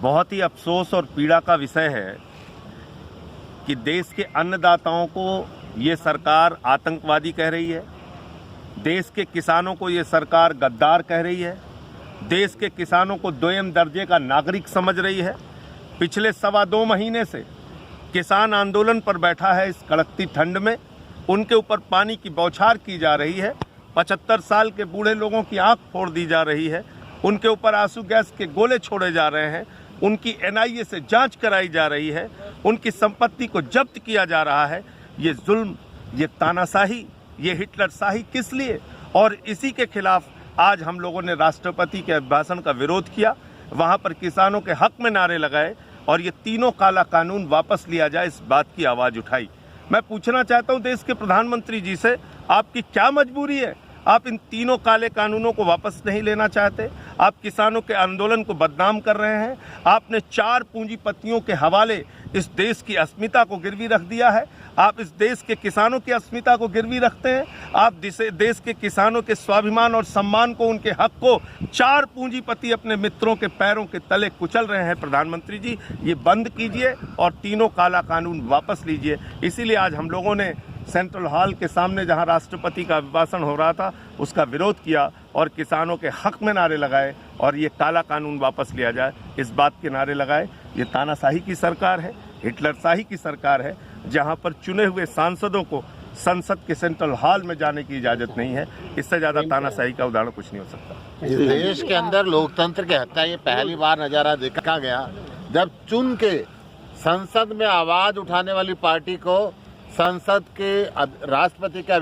बहुत ही अफसोस और पीड़ा का विषय है कि देश के अन्नदाताओं को ये सरकार आतंकवादी कह रही है, देश के किसानों को ये सरकार गद्दार कह रही है, देश के किसानों को दोयम दर्जे का नागरिक समझ रही है। पिछले 2.25 महीने से किसान आंदोलन पर बैठा है। इस कड़कती ठंड में उनके ऊपर पानी की बौछार की जा रही है। 75 साल के बूढ़े लोगों की आंख फोड़ दी जा रही है। उनके ऊपर आंसू गैस के गोले छोड़े जा रहे हैं। उनकी NIA से जांच कराई जा रही है। उनकी संपत्ति को जब्त किया जा रहा है। ये जुल्म, ये तानाशाही, ये हिटलरशाही किस लिए? और इसी के खिलाफ आज हम लोगों ने राष्ट्रपति के अभिभाषण का विरोध किया। वहाँ पर किसानों के हक में नारे लगाए और ये तीनों काला कानून वापस लिया जाए, इस बात की आवाज़ उठाई। मैं पूछना चाहता हूँ देश के प्रधानमंत्री जी से, आपकी क्या मजबूरी है? आप इन तीनों काले कानूनों को वापस नहीं लेना चाहते? आप किसानों के आंदोलन को बदनाम कर रहे हैं। आपने 4 पूंजीपतियों के हवाले इस देश की अस्मिता को गिरवी रख दिया है। आप इस देश के किसानों की अस्मिता को गिरवी रखते हैं। आप देश के किसानों के स्वाभिमान और सम्मान को, उनके हक को 4 पूंजीपति अपने मित्रों के पैरों के तले कुचल रहे हैं। प्रधानमंत्री जी, ये बंद कीजिए और तीनों काला कानून वापस लीजिए। इसीलिए आज हम लोगों ने सेंट्रल हॉल के सामने, जहां राष्ट्रपति का अभिभाषण हो रहा था, उसका विरोध किया और किसानों के हक में नारे लगाए और ये काला कानून वापस लिया जाए, इस बात के नारे लगाए। ये तानाशाही की सरकार है, हिटलरशाही की सरकार है, जहां पर चुने हुए सांसदों को संसद के सेंट्रल हॉल में जाने की इजाजत नहीं है। इससे ज्यादा तानाशाही का उदाहरण कुछ नहीं हो सकता। इस देश के अंदर लोकतंत्र की हत्या ये पहली बार नजारा देखा गया जब चुन के संसद में आवाज उठाने वाली पार्टी को संसद के राष्ट्रपति का